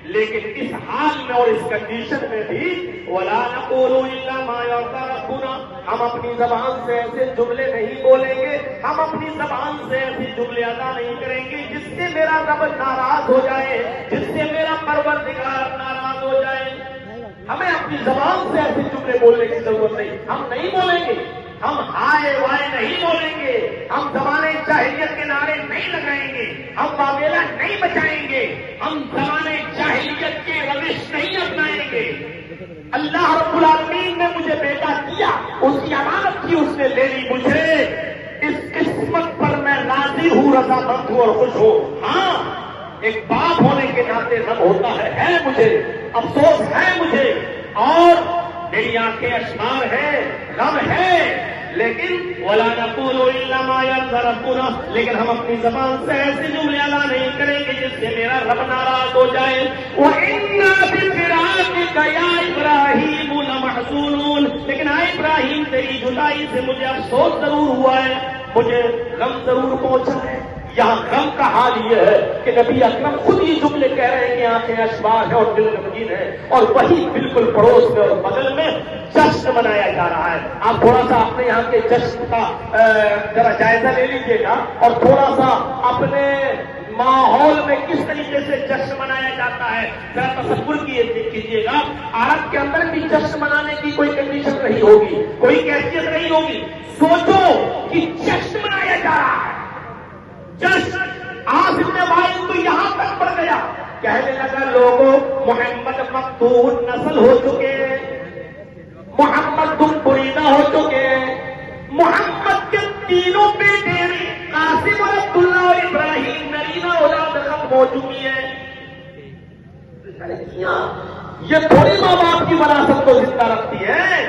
لیکن اس حال میں اور اس کنڈیشن میں بھی وَلَا نَقُولُ إِلَّا مَا يَرْضَىٰ رَبُّنَا، ہم اپنی زبان سے ایسے جملے نہیں بولیں گے، ہم اپنی زبان سے ایسے جملے ادا نہیں کریں گے جس سے میرا رب ناراض ہو جائے، جس سے میرا پروردگار ناراض ہو جائے۔ ہمیں اپنی زبان سے ایسے جملے بولنے کی ضرورت نہیں، ہم نہیں بولیں گے، ہم ہائے وائے نہیں بولیں گے، ہم زمانے جاہلیت کے نعرے نہیں لگائیں گے، ہم واویلا نہیں بچائیں گے، ہم زمانے جاہلیت کے روش نہیں اپنائیں گے۔ اللہ رب العالمین نے مجھے بیٹا دیا، اس کی امانت کی اس نے لے لی، مجھے اس قسمت پر میں راضی ہوں، رضامند ہوں اور خوش ہوں۔ ہاں ایک باپ ہونے کے ناطے غم ہوتا ہے مجھے، افسوس ہے مجھے، اور میری آنکھیں اشعار ہیں، غم ہے، لیکن وَلَا نَقُولُ إِلَّا مَا يَرْضَىٰ رَبُّنَا، لیکن ہم اپنی زبان سے ایسے جملے ادا نہیں کریں گے جس سے میرا رب ناراض ہو جائے۔ وَإِنَّا بِفِرَاقِكَ يَا إِبْرَاهِيمُ لَمَحْزُونُونَ، لیکن آئے ابراہیم تیری جدائی سے مجھے افسوس ضرور ہوا ہے، مجھے غم ضرور پہنچا ہے۔ یہاں غم کا حال یہ ہے کہ نبی اکرم خود یہ جملے کہہ رہے ہیں کہ آنکھیں اشبار ہے اور دل غمگین ہے، اور وہی بالکل پڑوس میں اور بغل میں جشن منایا جا رہا ہے۔ آپ تھوڑا سا اپنے یہاں کے جشن کا ذرا جائزہ لے لیجئے گا، اور تھوڑا سا اپنے ماحول میں کس طریقے سے جشن منایا جاتا ہے ذرا تصور کیجیے گا۔ عرب کے اندر بھی جشن منانے کی کوئی کنڈیشن نہیں ہوگی، کوئی کیفیت نہیں ہوگی۔ سوچو کہ جشن منایا جا رہا ہے، جشن آج ابن وائل تو یہاں تک بڑھ گیا، کہنے لگا لوگوں محمد مقتول نسل ہو چکے، محمد دم بریدہ ہو چکے، محمد کے تینوں بیٹے قاسم اور عبداللہ اور ابراہیم نرینہ اولاد ختم ہو چکی ہے۔ یہ تھوڑی ماں باپ کی وراثت کو زندہ رکھتی ہے،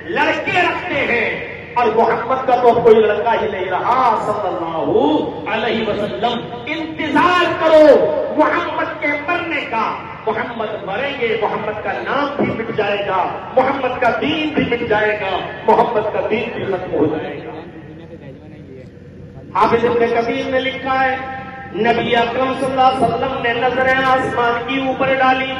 لڑکے رکھتے ہیں، اور محمد کا تو کوئی لڑکا ہی نہیں رہا صلی اللہ علیہ وسلم۔ انتظار کرو محمد کے مرنے کا، محمد مریں گے، محمد کا نام بھی مٹ جائے گا، محمد کا دین بھی مٹ جائے گا، محمد کا دین بھی ختم ہو جائے گا۔ حافظ ابن کثیر نے لکھا ہے نبی اکرم صلی اللہ علیہ وسلم نے نظریں آسمان کی اوپر ڈالی،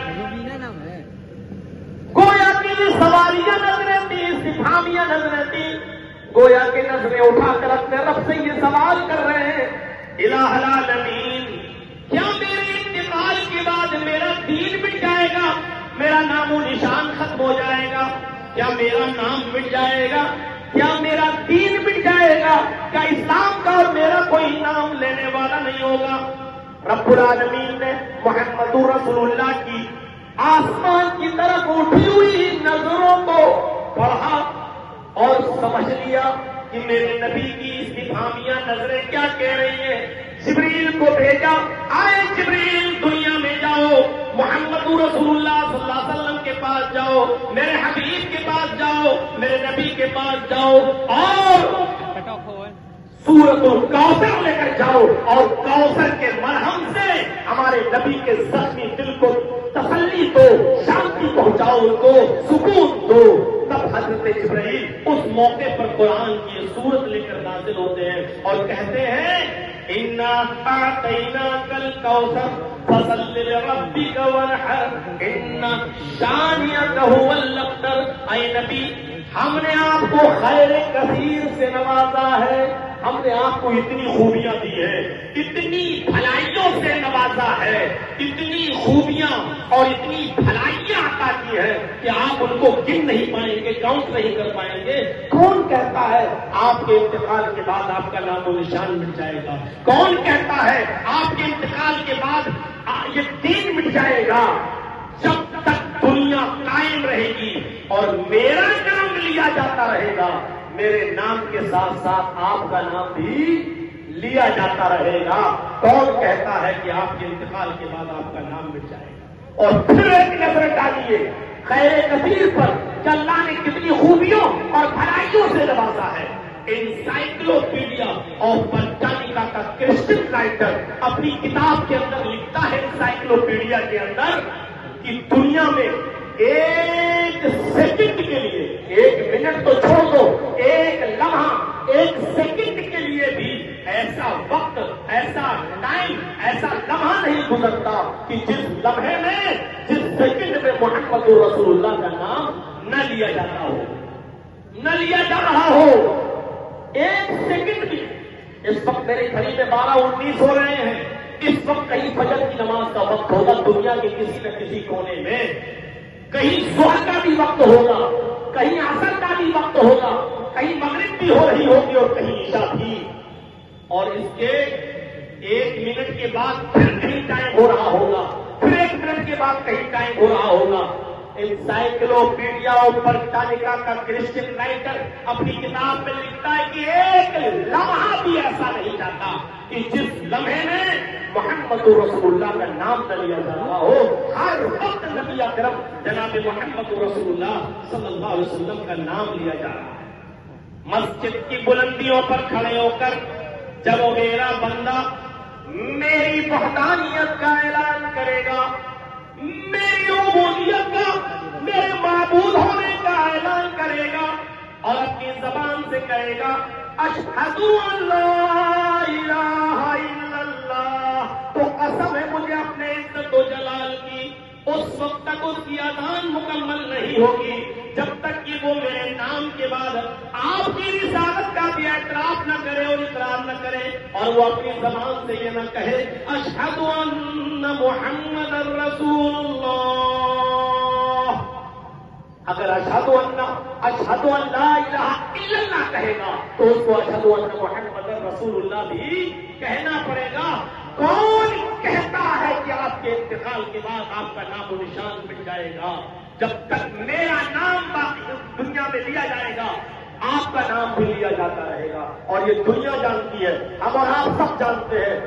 گویا کی سواریاں نظریں تھی، استفہامیہ نظریں تھی، گویا کے نظریں اٹھا کر اپنے رب سے یہ سوال کر رہے ہیں الہ العالمین، کیا میرے انتقال کے بعد میرا دین مٹ جائے گا، میرا نام و نشان ختم ہو جائے گا، کیا میرا نام مٹ جائے گا، کیا میرا دین مٹ جائے گا، کیا اسلام کا اور میرا کوئی نام لینے والا نہیں ہوگا؟ رب العالمین نے محمد رسول اللہ کی آسمان کی طرف اٹھی ہوئی نظروں کو پڑھا اور سمجھ لیا کہ میرے نبی کی استفہامیہ نظریں کیا کہہ رہی ہیں۔ جبریل کو بھیجا، آئے جبریل دنیا میں جاؤ، محمد رسول اللہ صلی اللہ علیہ وسلم کے پاس جاؤ، میرے حبیب کے پاس جاؤ، میرے نبی کے پاس جاؤ، اور سورۃ الکوثر لے کر جاؤ، اور کوثر کے مرہم سے ہمارے نبی کے زخمی دل کو تسلی دو، شانتی پہنچاؤ، ان کو سکون دو۔ تب حضرت جبرائیل اس موقع پر قرآن کی سورت لے کر نازل ہوتے ہیں اور کہتے ہیں اِنَّا أَعْطَيْنَاكَ الْكَوْثَرَ فَصَلِّ لِرَبِّكَ وَانْحَرْ إِنَّ شَانِئَكَ هُوَ الْأَبْتَرُ۔ اے نبی، ہم نے آپ کو خیر کثیر سے نوازا ہے، ہم نے آپ کو اتنی خوبیاں دی ہیں، اتنی بھلائیوں سے نوازا ہے، اتنی خوبیاں اور اتنی بھلائیاں عطا کی ہے کہ آپ ان کو گن نہیں پائیں گے، کاؤنٹ نہیں کر پائیں گے۔ کون کہتا ہے آپ کے انتقال کے بعد آپ کا نام و نشان مٹ جائے گا؟ کون کہتا ہے آپ کے انتقال کے بعد یہ دین مٹ جائے گا؟ جب تک دنیا قائم رہے گی اور میرا نام لیا جاتا رہے گا، میرے نام کے ساتھ ساتھ آپ کا نام بھی لیا جاتا رہے گا۔ کون کہتا ہے کہ آپ کے انتقال کے بعد آپ کا نام مٹ جائے گا؟ اور پھر ایک نظر ڈالیے خیر کثیر پر کہ اللہ نے کتنی خوبیوں اور بھلائیوں سے نوازا ہے۔ انسائکلوپیڈیا آف برٹانیکا کا کرسچن رائٹر اپنی کتاب کے اندر لکھتا ہے، انسائکلوپیڈیا کے اندر، کہ دنیا میں ایک سیکنڈ کے لیے، ایک منٹ تو چھوڑ دو، ایک لمحہ، ایک سیکنڈ کے لیے بھی ایسا وقت، ایسا ٹائم، ایسا لمحہ نہیں گزرتا کہ جس لمحے میں، جس سیکنڈ میں محمد رسول اللہ کا نام نہ لیا جاتا ہو، نہ لیا جا رہا ہو. ایک سیکنڈ بھی. اس وقت میری گھڑی میں 12:19 ہو رہے ہیں. اس وقت کہیں فجر کی نماز کا وقت ہوگا دنیا کے کسی نہ کسی کونے میں، کہیں ظہر کا بھی وقت ہوگا، کہیں عصر کا بھی وقت ہوگا، کہیں مغرب بھی ہو رہی ہوگی اور کہیں عشاء بھی. اور اس کے 1 منٹ کے بعد پھر کہیں ٹائم ہو رہا ہوگا، پھر 1 منٹ کے بعد کہیں ٹائم ہو رہا ہوگا. انسائکلوپیڈیا برٹانیکا کا کرسچن رائٹر اپنی کتاب میں لکھتا ہے کہ ایک لمحہ بھی ایسا نہیں جاتا کہ جس لمحے میں محمد رسول اللہ کا نام نہ لیا جا رہا ہو. ہر وقت نبی اکرم جناب محمد رسول اللہ صلی اللہ علیہ وسلم کا نام لیا جا رہا ہے. مسجد کی بلندیوں پر کھڑے ہو کر جب وہ میرا بندہ میری وحدانیت کا اعلان کرے گا، میری عبودیت کا، میرے معبود ہونے کا اعلان کرے گا اور اپنی زبان سے کہے گا اشہد ان لا الہ الا اللہ، تو قسم ہے مجھے اپنے عزت و جلال کی، اس وقت تک اس کی اذان مکمل نہیں ہوگی جب تک کہ وہ میرے نام کے بعد آپ کی رسالت کا بھی اعتراف نہ کرے اور اقرار نہ کرے، اور وہ اپنی زبان سے یہ نہ کہے اشہد ان محمد رسول اللہ. اگر اشہد ان لا الہ الا اللہ کہے گا تو اس کو اشہد ان محمد رسول اللہ بھی کہنا پڑے گا. کون کہتا ہے کہ آپ کے انتقال کے بعد آپ کا نام و نشان مٹ جائے گا؟ جب تک میرا نام باقی دنیا میں لیا جائے گا آپ کا نام بھی لیا جاتا رہے گا. اور یہ دنیا جانتی ہے، ہم اور آپ سب جانتے ہیں